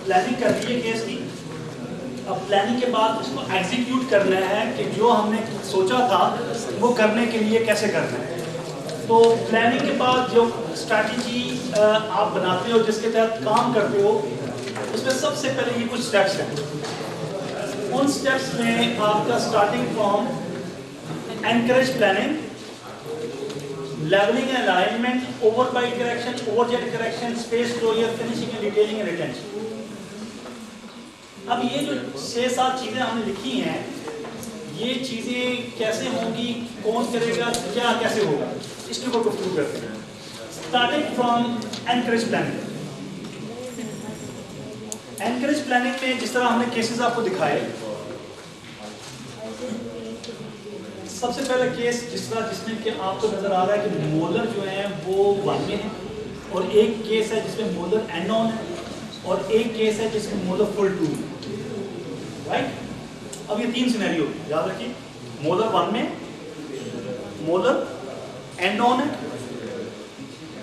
Planning کر لی ہے کیس کی. اب پلاننگ کے بعد اس کو ایگزیکیوٹ کرنا ہے کہ جو ہم نے سوچا تھا وہ کرنے کے لیے کیسے کرنا ہے. تو پلاننگ کے بعد جو اسٹریٹجی آپ بناتے ہو جس کے تحت کام کرتے ہو اس میں سب سے پہلے یہ کچھ اسٹیپس ہیں. ان اسٹیپس میں آپ کا starting from anchorage planning, levelling and alignment, overbite correction, overjet correction, space closure, finishing and detailing and retention. اب یہ جو 6-7 چیزیں ہم نے لکھی ہیں یہ چیزیں کیسے ہوں گی, کون کرے گا, کیا کیسے ہوگا, اس کے اوپر گفتگو کرتے ہیں. Starting from anchorage planning. Encourage planning میں جس طرح ہم نے کیسز آپ کو دکھائے, سب سے پہلا کیس جس میں کہ آپ کو نظر آ رہا ہے کہ مولر جو ہیں وہ 1 میں ہیں, اور ایک کیس ہے جس میں مولر این آن ہے, اور ایک کیس ہے جس میں مولر فل 2 ہے. رائٹ. اب یہ 3 سینیریو یاد رکھیے. مولر 1 میں مولر این آن ہے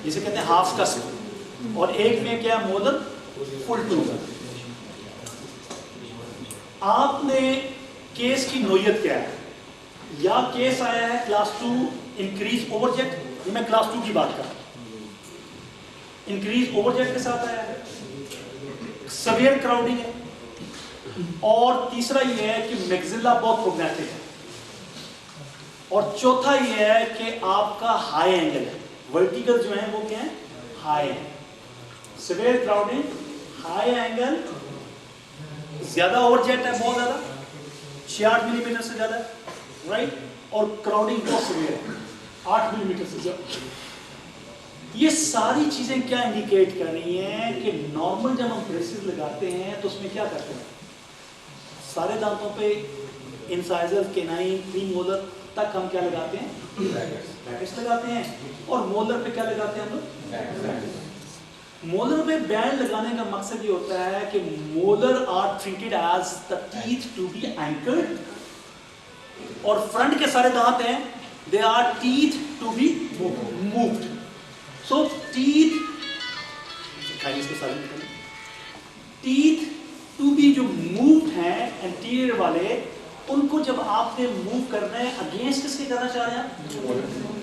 جسے کہتے ہیں ہاف کس, اور ایک میں کیا مولر فل 2 ہے. آپ نے کیس کی نوعیت کیا ہے, یا کیس آیا ہے کلاس 2 انکریز اوور جیٹ, یہ میں کلاس 2 کی بات کر رہا ہوں, انکریز اوور جیٹ کے ساتھ آیا ہے, سیویئر کراؤڈنگ ہے, اور تیسرا یہ ہے کہ میگزیلا بہت پروگنیٹک ہے, اور چوتھا یہ ہے کہ آپ کا ہائی اینگل ہے. ورٹیکل جو ہیں وہ کیا ہیں, ہائی ہے. سیویئر کراؤڈنگ, ہائی اینگل, زیادہ اوور جیٹ ہے, بہت زیادہ 66 ملی میٹر سے زیادہ ہے. رائٹ. اور کراؤڈنگ بہت سیویئر ہے, 8 ملی میٹر سے زیادہ. یہ ساری چیزیں کیا انڈیکیٹ کر رہی ہیں کہ نارمل جب ہم بریسز لگاتے ہیں تو اس میں کیا کرتے ہیں, سارے دانتوں پہ انسائزر, کینائن, پری مولر تک ہم کیا لگاتے ہیں, بریکٹس لگاتے ہیں, اور مولر پہ کیا لگاتے ہیں ہم لوگ. مولر پہ بینڈ لگانے کا مقصد یہ ہوتا ہے کہ molars are treated as the teeth to be anchored, اور فرنٹ کے سارے دانت ہیں they are teeth to be moved. So teeth to be جو مووڈ ہیں انٹیریئر والے, ان کو جب آپ نے موو کرنا ہے اگینسٹ کس کے کرنا چاہ رہے ہیں.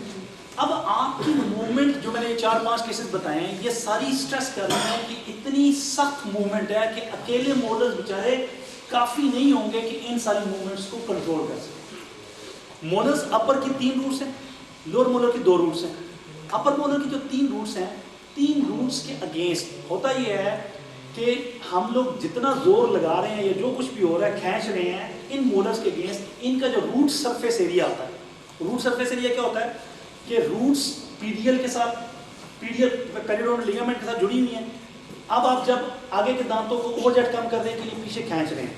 اب آپ کی موومنٹ جو میں نے 4-5 کیسز بتائے ہیں یہ ساری اسٹریس کر رہے ہیں کہ اتنی سخت موومنٹ ہے کہ اکیلے مولرز بیچارے کافی نہیں ہوں گے کہ ان ساری موومنٹس کو کنٹرول کر سکیں. مولرز اپر کی 3 روٹس ہیں, لوور مولر کی 2 روٹس ہیں. اپر مولر کی جو 3 روٹس ہیں, 3 روٹس کے اگینسٹ ہوتا یہ ہے کہ ہم لوگ جتنا زور لگا رہے ہیں یا جو کچھ بھی ہو رہا ہے کھینچ رہے ہیں ان مولرز کے اگینسٹ, ان کا جو روٹ سرفیس ایریا آتا ہے. روٹ سرفیس ایریا کیا ہوتا ہے کہ روٹس پیڈیل کے ساتھ, پیریڈونٹل لیگامنٹ کے ساتھ جڑی ہوئی ہیں. اب آپ جب آگے کے دانتوں کو اوور جیٹ کم کرنے کے لیے پیچھے کھینچ رہے ہیں,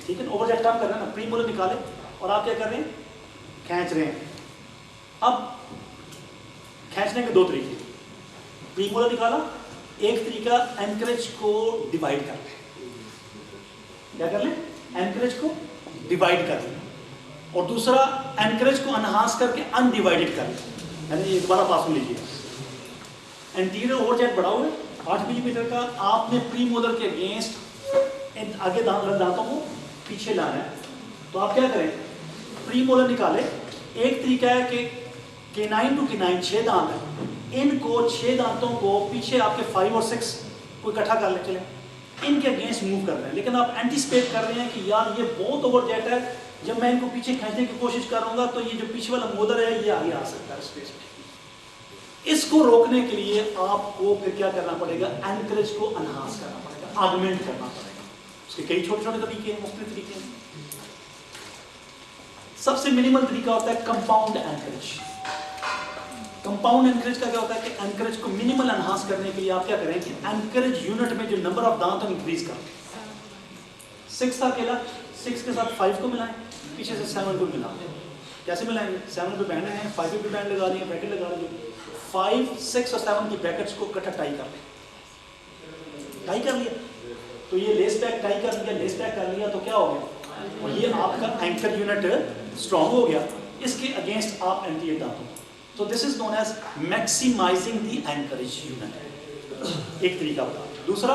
ٹھیک ہے, اوور جیٹ کم کر رہے ہیں نا, پری مولر نکالے اور آپ کیا کر رہے ہیں, کھینچ رہے ہیں. اب کھینچنے کے 2 طریقے, پری مولر نکالا, ایک طریقہ اینکریج کو ڈیوائڈ کر لیں. کیا کر لیں, اینکریج کو ڈیوائڈ کر لیں, اور دوسرا اینکریج کو انہانس کر کے ان ڈیوائڈڈ کر لیں. یعنی یہ دوبارہ پاس میں لیجیے, انٹیریئر اوور جیٹ بڑا ہوا ہے 8 ملی میٹر کا, آپ نے پری مولر کے اگینسٹ آگے دانتوں کو پیچھے لانا ہے. تو آپ کیا کریں, پری مولر نکالے. ایک طریقہ ہے کہ کینائن ٹو کینائن 6 دانت ہیں, ان کو 6 دانتوں کو پیچھے آپ کے 5 اور 6 کو اکٹھا کر لیں, چلیں ان کے اگینسٹ موو کر رہے ہیں, لیکن آپ اینٹیسپیٹ کر رہے ہیں کہ یار یہ بہت اوور جیٹ ہے, جب میں ان کو پیچھے کھینچنے کی کوشش کروں گا تو یہ جو پیچھے والا مولر ہے یہ آگے آ سکتا ہے اسپیس میں. اس کو روکنے کے لیے آپ کو پھر کیا کرنا پڑے گا, اینکریج کو انہانس کرنا پڑے گا, آگمنٹ کرنا پڑے گا. اس کے کئی چھوٹے چھوٹے طریقے ہیں, مختلف طریقے ہیں. سب سے منیمل طریقہ ہوتا ہے کمپاؤنڈ اینکریج. کمپاؤنڈ اینکریج کا کیا ہوتا ہے کہ اینکریج کو منیمل انہانس کرنے کے لیے آپ کیا کریں کہ اینکریج یونٹ میں جو نمبر آف دانت ہم انکریز کریں. 6 تھا اکیلا, 6 کے ساتھ 5 کو ملائیں, پیچھے سے 7 کو ملا. کیسے ملائیں گے, 7 پہ بینڈ ہیں, 5 پہ بینڈ لگا دیں, بریکٹ لگا دیں. 5, 6 اور 7 کی بریکٹس کو اکٹھا ٹائی کر لیں. ٹائی کر لیا تو یہ لیس بیک ٹائی کر لیا, لیس بیک کر لیا تو کیا ہو گیا, اور یہ آپ کا اینکر یونٹ اسٹرانگ ہو گیا. اس کے اگینسٹ آپ اینٹی دانتوں. تو this is known as maximizing the anchorage unit. ایک طریقہ بتا. دوسرا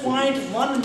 0.1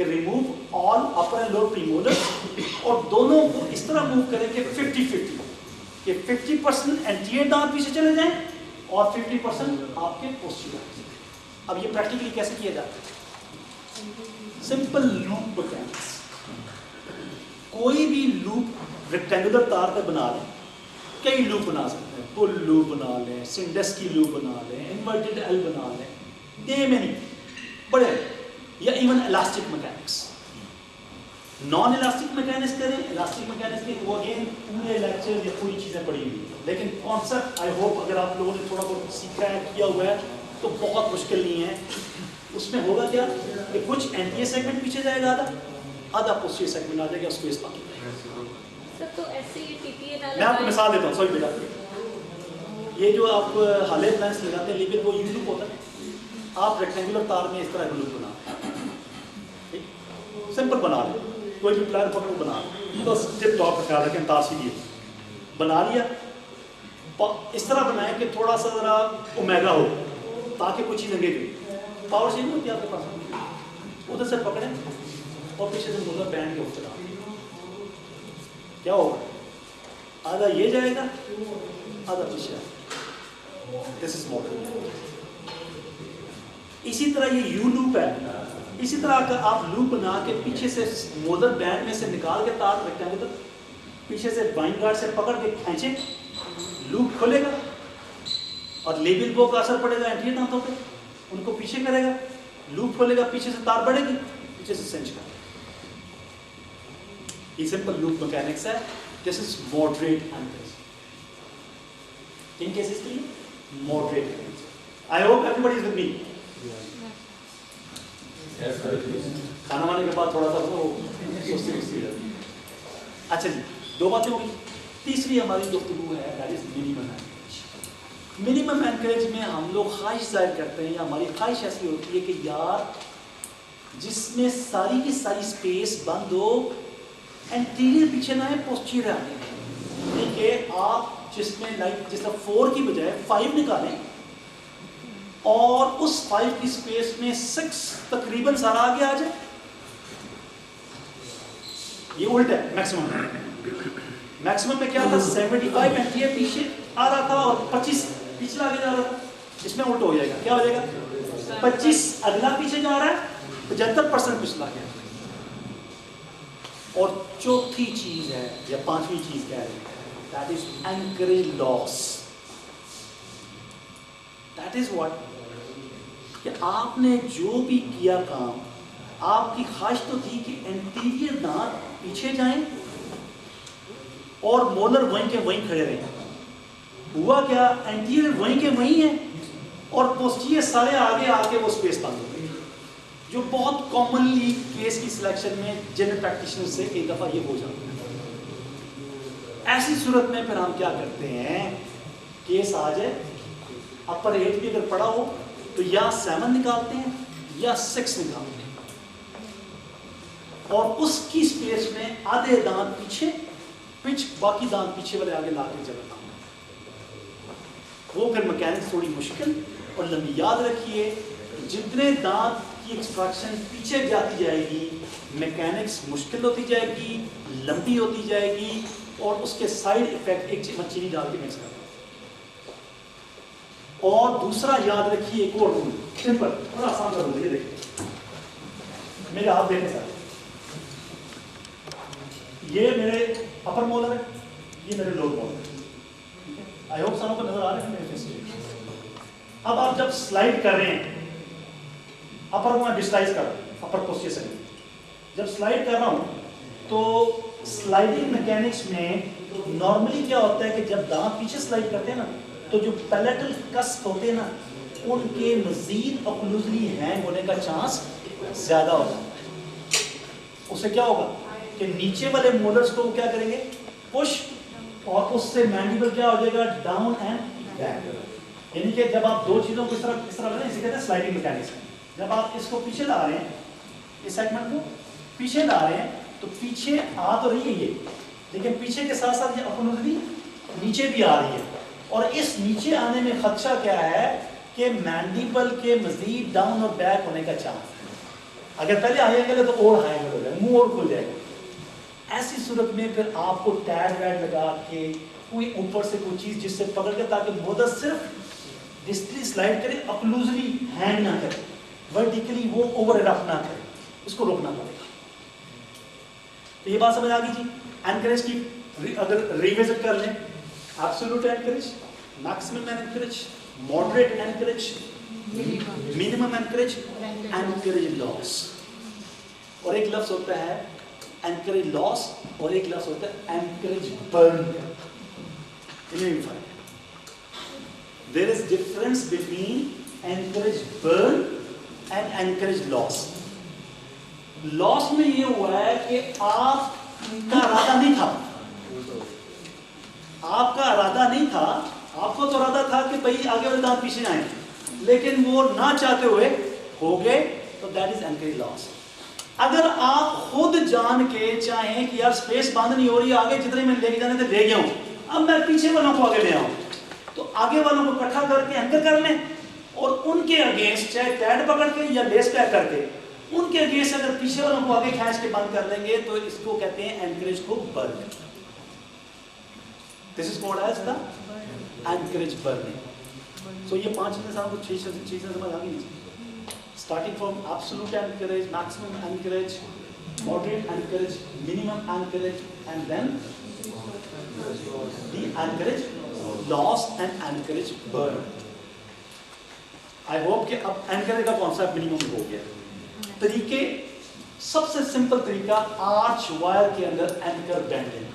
کہ remove all upper and lower premolar اور دونوں کو اس طرح موو کریں کہ 50-50 کہ 50% اینٹیریئر دانت پیچھے چلے جائیں اور 50% آپ کے پوسٹیریئر. اب یہ پریکٹیکلی کیسے کیا جاتا ہے؟ Simple loop mechanics. کوئی بھی لوپ ریکٹینگولر تار پہ بنا لیں, کئی لوپ بنا سکتے ہیں, پل لوپ بنا لیں, سنڈسکی لوپ بنا لیں, انورٹڈ ایل بنا لیں, نیم اینی بڑے, یا even elastic mechanics. Naan elastic mechanics کریں, الاسٹک میکینکس کے وہ اگین پورے لیکچر یا پوری چیزیں پڑھی ہوئی ہیں, لیکن کانسیپٹ آئی ہوپ اگر آپ لوگوں نے تھوڑا بہت سیکھا ہے, کیا ہوا ہے, تو بہت مشکل نہیں ہے. اس میں ہوگا کیا کہ کچھ اینٹیریئر سیگمنٹ پیچھے جائے گا, آدھا پوسٹیریئر سیگمنٹ آ جائے گا, اسپیس باقی رہے گا. تو ایسے یہ ٹی پی اے میں آپ کو مثال دیتا ہوں, سوری بیٹا, یہ جو آپ ہالے پلانس لگاتے ہیں لیبل وہ یو لوپ ہوتا ہے. آپ ریکٹینگولر تار میں اس طرح ایک لوپ بنا, سمپل بنا لیں, کوئی بھی پلان پکڑ بنا لیں, بس ٹپ ٹاپ کا خیال رکھیں, تار سیدھی بنا لیا. اس طرح بنائیں کہ تھوڑا سا ذرا اومیگا ہو تاکہ کوئی چیز انگیج ہو. پاور چینج ہوتی ہے آپ کے پاس, ادھر سے پکڑیں اور پیچھے سے مدر بینڈ کے اوپر کیا ہوگا, آدھا یہ جائے گا, آدھا پیچھے. دس از موڈل. اسی طرح یہ یو لوپ ہے. اسی طرح اگر آپ لوپ بنا کے پیچھے سے مودر بینڈ میں سے نکال کے تار ریکٹینگولر پیچھے سے وائن گارڈ سے پکڑ کے کھینچیں, لوپ کھولے گا اور لیبل بو کا اثر پڑے گا اینٹیریئر دانتوں پہ, ان کو پیچھے کرے گا, لوپ کھولے گا, پیچھے سے تار بڑھے گی, پیچھے سے سینچ کرے گا. یہ سمپل لوپ میکینکس ہے. This is moderate anchors. کن کیسز کے لیے moderate anchors. I hope everybody is with me. کھانا وانے کے بعد تھوڑا سا سستی رہتی ہے. اچھا جی, 2 باتیں ہو گئی. تیسری ہماری گفتگو ہے that is minimum encourage. Minimum encourage میں ہم لوگ خواہش ظاہر کرتے ہیں, یا ہماری خواہش ایسی ہوتی ہے کہ یار جس میں ساری کی ساری اسپیس بند ہو, انٹیریئر پیچھے نہ ہے, پوسٹیریئر آنے. دیکھیے آپ جس میں لائک جس طرح 4 کی بجائے 5 نکالیں اور اس 5 کی اسپیس میں 6 تقریباً سارا آگے آ جائے. یہ الٹ ہے میکسیمم. میکسیمم میں کیا تھا, 75 اینٹیریئر پیچھے آ رہا تھا اور 25 پیچھے آگے جا رہا تھا. اس میں الٹ ہو جائے گا. کیا ہو جائے گا, 25 اگلا پیچھے جا رہا ہے, 75% پچھلا گیا. اور چوتھی چیز ہے یا 5ویں چیز کہہ رہے ہیں, that is anchorage loss. That is what, کہ آپ نے جو بھی کیا کام, آپ کی خواہش تو تھی کہ انٹیریئر دانت پیچھے جائیں اور مولر وہیں کے وہیں کھڑے رہیں. ہوا کیا, انٹیریئر وہیں کے وہیں ہیں اور پوسٹیریئر سارے آگے آ کے وہ اسپیس بند ہو گئی, جو بہت کامنلی کیس کی سلیکشن میں جنرل پریکٹیشنر سے ایک دفعہ یہ ہو جاتا ہے. ایسی صورت میں پھر ہم کیا کرتے ہیں, کیس آ جائے اپر 8 بھی اگر پڑا ہو تو یا 7 نکالتے ہیں یا 6 نکالتے ہیں, اور اس کی اسپیس میں آدھے دانت پیچھے, پچ باقی دانت پیچھے والے آگے لا کے چلتا ہوں. وہ پھر میکینکس تھوڑی مشکل اور لمبی. یاد رکھیے جتنے دانت کی ایکسٹریکشن پیچھے جاتی جائے گی, میکینکس مشکل ہوتی جائے گی, لمبی ہوتی جائے گی, اور اس کے سائیڈ افیکٹ ایک چینی ڈال کے مکس کرتا ہے. اور دوسرا یاد رکھیے ایک اور رول, سمپل بڑا آسان سا رول. یہ دیکھیں میرے ہاتھ دیکھیں سر, یہ میرے اپر مولر ہے, یہ میرے لوور مولر ہے. آئی ہوپ ساروں کو نظر آ رہے ہیں میرے فیس سے. اب آپ جب سلائڈ کر رہے ہیں, اپر کو میں ڈسلائز کر رہا ہوں, اپر پوسٹیریئر سیگمنٹ جب سلائڈ کر رہا ہوں تو سلائڈنگ میکینکس میں نارملی کیا ہوتا ہے کہ جب دانت پیچھے سلائڈ کرتے ہیں نا, تو جو پیلیٹل کسپ ہوتے ہیں نا, ان کے مزید اوکلوزلی ہینگ ہونے کا چانس زیادہ ہوتا ہے. اس سے کیا ہوگا کہ نیچے والے مولرز کو کیا کریں گے, پش, اور اس سے مینڈیبل کیا ہو جائے گا, ڈاؤن اینڈ بیک. یعنی کہ جب آپ دو چیزوں کو اس طرح کریں, اسے کہتے ہیں سلائڈنگ میکینکس. جب آپ اس کو پیچھے لا رہے ہیں, اس سیگمنٹ کو پیچھے لا رہے ہیں, تو پیچھے آ تو رہی ہے یہ, لیکن پیچھے کے ساتھ ساتھ یہ اوکلوزلی نیچے بھی آ رہی ہے. اور اس نیچے آنے میں خدشہ کیا ہے کہ مینڈیبل کے مزید ڈاؤن اور بیک ہونے کا چانس ہے. اگر پہلے ہائی اینگل ہے تو اور ہائی اینگل ہو جائے گا, منہ اور کھل جائے گا. ایسی صورت میں پھر آپ کو ٹیگ ویگ لگا کے کوئی اوپر سے کوئی چیز جس سے پکڑ کے تاکہ مودر صرف ڈسٹلی سلائڈ کرے, اکلوزلی ہینگ نہ کرے, ورٹیکلی وہ اوور رف نہ کرے, اس کو روکنا پڑے گا. تو یہ بات سمجھ آ گئی جی. اینکریج کی اگر ریویزٹ کر لیں, absolute anchorage, maximum anchorage, moderate anchorage, minimum anchorage, anchorage loss. اور ایک لفظ ہوتا ہے اینکریج لاس اور ایک لفظ ہوتا ہے اینکریج برن. انہیں بھی فرق ہے. There is difference between anchorage burn and anchorage loss. Loss میں یہ ہوا ہے کہ آپ کا ارادہ نہیں تھا, آپ کا ارادہ نہیں تھا, آپ کو تو ارادہ تھا کہ بھئی آگے والے دانت پیچھے آئیں, لیکن وہ نہ چاہتے ہوئے ہو گئے, تو that is anchorage loss. اگر آپ خود جان کے چاہیں کہ یار سپیس بند نہیں ہو رہی, آگے جتنے میں لے کے جانے تھے لے گیا ہوں, اب میں پیچھے والوں کو آگے لے آؤں, تو آگے والوں کو اکٹھا کر کے اینکر کر لیں, اور ان کے اگینسٹ چاہے ٹیڈ پکڑ کے یا لیس پیک کر کے ان کے اگینسٹ اگر پیچھے والوں کو آگے کھینچ کے بند کر لیں گے تو اس کو کہتے ہیں اینکریج کو burn. This is called as the anchorage burning. So یہ 5 چیزیں آپ کو 6 چیزیں سمجھ آ گئی. Starting from absolute anchorage, maximum anchorage, moderate anchorage, minimum anchorage, and then the anchorage loss and anchorage burn. I hope کہ اب اینکریج کا کانسیپٹ منیمم ہو گیا. طریقے, سب سے سمپل طریقہ آرچ وائر کے اندر اینکر بینڈ لینا.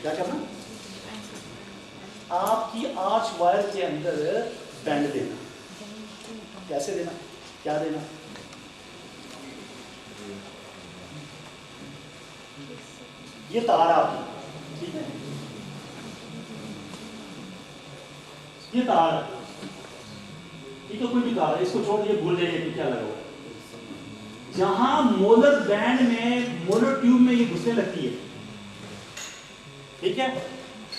کیا کرنا؟ آپ کی آرچ وائر کے اندر بینڈ دینا. کیسے دینا؟ کیا دینا؟ یہ تار آپ کی, ٹھیک ہے, یہ تار, ٹھیک ہے, کوئی بھی تار ہے, اس کو چھوڑ دیے, بھول جائیے کہ کیا لگا ہوا. جہاں مولر بینڈ میں, مولر ٹیوب میں یہ گھسنے لگتی ہے, ٹھیک ہے,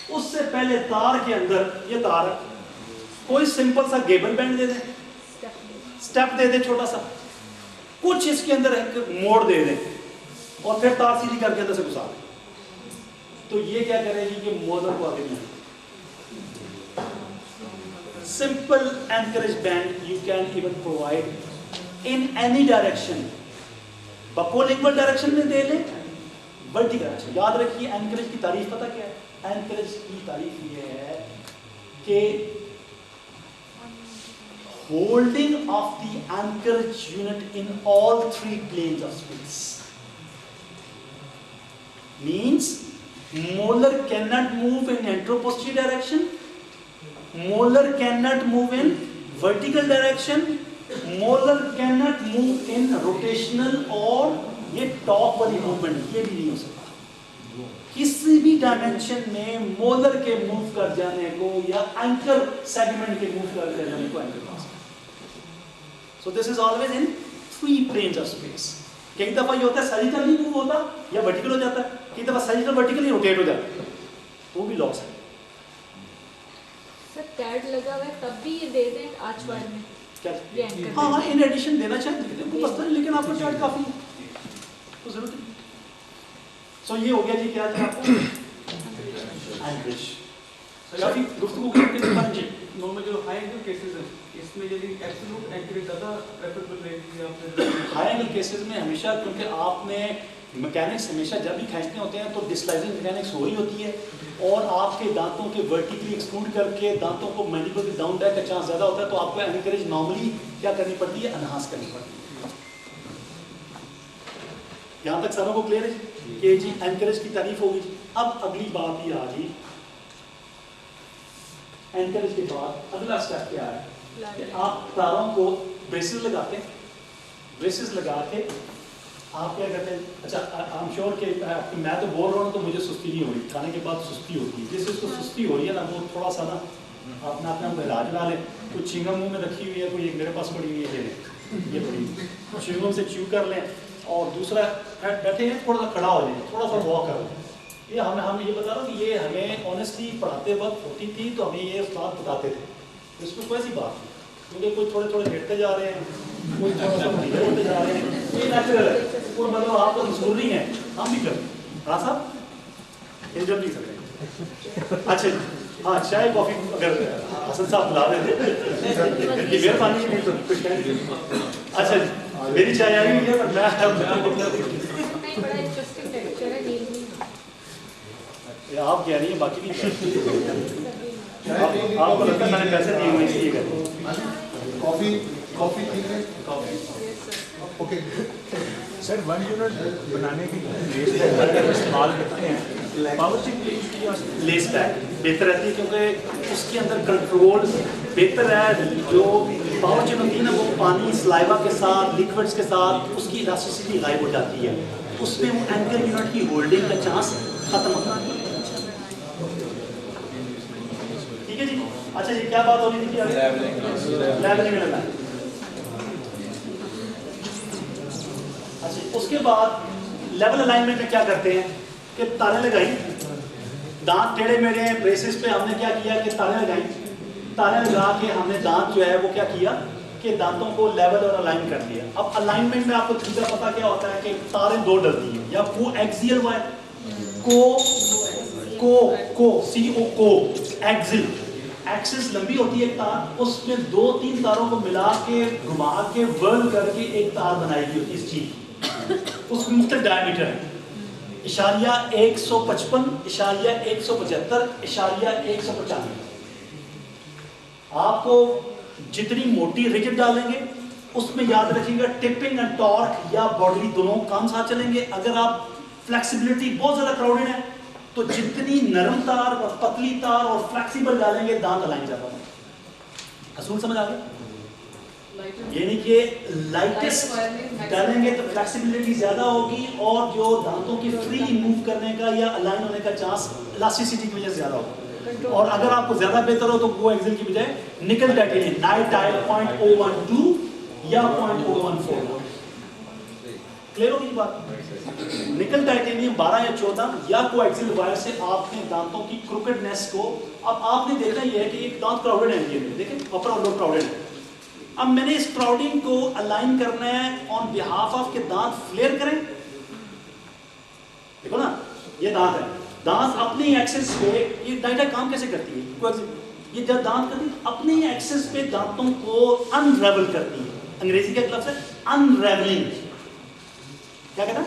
اس سے پہلے تار کے اندر یہ تار کوئی سمپل سا گیبل بینڈ دے دیں, سٹیپ دے دیں چھوٹا سا, کچھ اس کے اندر موڑ دے دیں, اور پھر تار سیدھی کر کے اندر سے گھسا دیں. تو یہ کیا کرے گی کہ مولر کو آگے نہیں. Simple anchorage bend you can even provide in any direction. Buccolingual direction میں دے لیں, ورٹیکل ڈائریکشن. یاد رکھیے اینکریج کی تعریف پتہ کیا ہے؟ اینکریج کی تعریف یہ ہے کہ holding of the anchorage unit in all 3 planes of space. Means molar cannot move in anteroposterior direction, molar cannot move in vertical direction, molar cannot move in rotational, اور یہ ٹاپ والی موومنٹ یہ بھی نہیں ہو سکتا. کسی بھی ڈائمینشن میں مولر کے موو کر جانے کو یا اینکر سیگمنٹ کے موو کر جانے کو اینکر کہا. So this is always in 3 planes of space. کئی دفعہ یہ ہوتا ہے سیجیٹل نہیں موو ہوتا یا ورٹیکل ہو جاتا ہے, کئی دفعہ سیجیٹل ورٹیکل ہی روٹیٹ ہو جاتا ہے, وہ بھی لاس ہے. سر ٹیڈ لگا ہوا ہے تب بھی یہ دے دیں آرچ وائر میں. ہاں ان ایڈیشن دینا چاہتے ہیں بس, لیکن آپ کا ٹیڈ کافی تو ضرورت نہیں. سو یہ ہو گیا جی کیا تھا آپ کو اینکریج. کافی گفتگو کرتے ہیں جی. نارمل جو ہائی اینگل کیسز ہیں اس میں یعنی ایبسولوٹ اینکریج زیادہ پریفریبل رہے گی آپ نے. ہائی اینگل کیسز میں ہمیشہ, کیونکہ آپ نے میکینکس ہمیشہ جب بھی کھینچتے ہوتے ہیں تو ڈسلائزنگ میکینکس ہو رہی ہوتی ہے, اور آپ کے دانتوں کے ورٹیکلی ایکسٹروڈ کر کے دانتوں کو مینڈیبل کے ڈاؤن ڈیک کا چانس زیادہ ہوتا ہے, تو آپ کو اینکریج نارملی کیا کرنی پڑتی ہے, انہانس کرنی پڑتی ہے. یہاں تک ساروں کو کلیئر ہے کہ جی اینکریج کی تعریف ہوگی. اب اگلی بات یہ آ گئی, اینکریج کے بعد اگلا اسٹیپ کیا ہے کہ آپ تاروں کو بریسز لگاتے ہیں. بریسز لگا کے آپ کیا کرتے ہیں, اچھا آئی ایم شیور کہ میں تو بول رہا ہوں تو مجھے سستی نہیں ہو رہی, کھانے کے بعد سستی ہوتی ہے. جس کو سستی ہو رہی ہے نا وہ تھوڑا سا نا اپنا اپنا علاج لا لیں. کوئی چنگم منہ میں رکھی ہوئی ہے, کوئی ایک میرے پاس پڑی ہوئی ہے, لے لیں, یہ پڑی چنگم سے چیو کر لیں. اور دوسرا بیٹھے ہیں تھوڑا سا کھڑا ہو جائیں, تھوڑا سا واک کر لیں. یہ ہم یہ بتا رہا ہوں کہ یہ ہمیں آنیسٹلی پڑھاتے وقت ہوتی تھی تو ہمیں یہ استاد بتاتے تھے, اس میں کوئی ایسی بات نہیں. کیونکہ کوئی تھوڑے تھوڑے گرتے جا رہے ہیں، کوئی تھوڑا سا ڈھیلے ہوتے جا رہے ہیں، یہ نیچرل ہے، اور مطلب آپ کو ضروری ہے ہم بھی کریں. ہاں صاحب یہ جب نہیں سکتے. اچھا جی ہاں چائے کافی اگر حسن صاحب بلا رہے تھے مہربانی نہیں تو کچھ کہیں. اچھا جی میری چائے آئی ہوئی ہے پر میں بڑا انٹرسٹنگ لیکچر ہے نیلمی. آپ کہہ رہی ہیں باقی نہیں کہہ رہی. آپ کو لگتا ہے میں نے پیسے دیے ہوئے اس لیے کہہ رہی ہوں. کافی ٹھیک ہے. اوکے سر 1 یونٹ بنانے کے لیے استعمال کرتے ہیں پاور چپ لیس بیک بہتر رہتی ہے کیونکہ اس کے اندر کنٹرول بہتر ہے. جو پاور چپ ہوتی ہے نا وہ پانی سلائیوا کے ساتھ لکوڈس کے ساتھ اس کی الاسٹیسٹی غائب ہو جاتی ہے, اس میں وہ اینکر یونٹ کی ہولڈنگ کا چانس ختم ہوتا ہے. ٹھیک ہے جی. اچھا جی کیا بات ہو رہی تھی لیبلنگ میں. اچھا اس کے بعد لیول الائنمنٹ میں کیا کرتے ہیں کہ تاریں لگائی, دانت ٹیڑھے میڑے بریسز پہ ہم نے کیا کیا کہ تاریں لگائیں, تاریں لگا کے ہم نے دانت جو ہے وہ کیا کیا کہ دانتوں کو لیول اور الائن کر دیا. اب الائنمنٹ میں آپ کو طریقہ پتا کیا ہوتا ہے کہ تاریں دو ڈلتی ہیں, یا کو ایکزیل وائر کو سی او کو ایکزل ایکسس لمبی ہوتی ہے ایک تار, اس میں 2-3 تاروں کو ملا کے گھما کے ورل کر کے ایک تار بنائی گئی ہوتی ہے اس چیز کی. اس کی مختلف ڈائمیٹر ہے, اشاریہ 155, اشاریہ 175, اشاریہ 195. آپ کو جتنی موٹی ریجٹ ڈالیں گے اس میں یاد رکھیے گا ٹپنگ اینڈ ٹارک یا باڈی دونوں کام ساتھ چلیں گے. اگر آپ فلیکسیبلٹی بہت زیادہ کراؤڈڈ ہے تو جتنی نرم تار اور پتلی تار اور فلیکسیبل ڈالیں گے دانت الائن زیادہ ہوگا. اصول سمجھ آ گیا؟ یعنی کہ لائٹسٹ ڈالیں گے تو فلیکسیبلٹی زیادہ ہوگی اور جو دانتوں کی فری موو کرنے کا یا الائن ہونے کا چانس الاسٹیسٹی کی وجہ سے زیادہ ہوگا. اور اگر آپ کو زیادہ بہتر ہو تو وہ ایکزل کی بجائے نکل ٹائٹینیم نائٹ ٹائل 0.012 یا 0.014. کلیئر ہوگی یہ بات؟ نکل ٹائٹینیم 12 یا 14 یا کو ایکزل وائر سے آپ نے دانتوں کی کروکڈنس کو, اب آپ نے دیکھنا یہ ہے کہ ایک دانت کراؤڈڈ ہے, دیکھیں اپر اور لوور کراؤڈڈ ہے. اب میں نے اس کراؤڈنگ کو الائن کرنا ہے آن بہاف آف کے دانت فلیئر کریں. دیکھو نا یہ دانت ہے, دانت اپنی ایکسس پہ یہ ڈائٹا کام کیسے کرتی ہے, یہ جب دانت کرتی ہے اپنی ایکسس پہ دانتوں کو انریول کرتی ہے. انگریزی کا ایک لفظ ہے انریولنگ. کیا کہنا ہے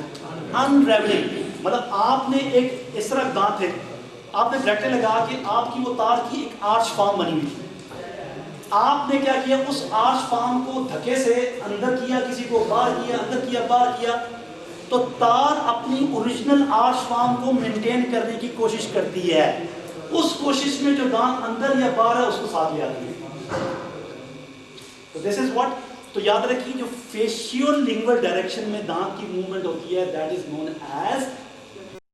انریولنگ؟ مطلب آپ نے ایک اس طرح دانت ہے, آپ نے بریکٹیں لگا کے آپ کی وہ تار کی ایک آرچ فارم بنی ہوئی تھی. آپ نے کیا کیا اس آرچ فارم کو دھکے سے اندر کیا, کسی کو باہر کیا, اندر کیا, باہر کیا, تو تار اپنی اوریجنل آرچ فارم کو مینٹین کرنے کی کوشش کرتی ہے. اس کوشش میں جو دانت اندر یا باہر ہے اس کو ساتھ لے آتی ہے. تو دس از واٹ, تو یاد رکھیے جو فیشیو لنگول ڈائریکشن میں دانت کی موومنٹ ہوتی ہے دیٹ از نون ایز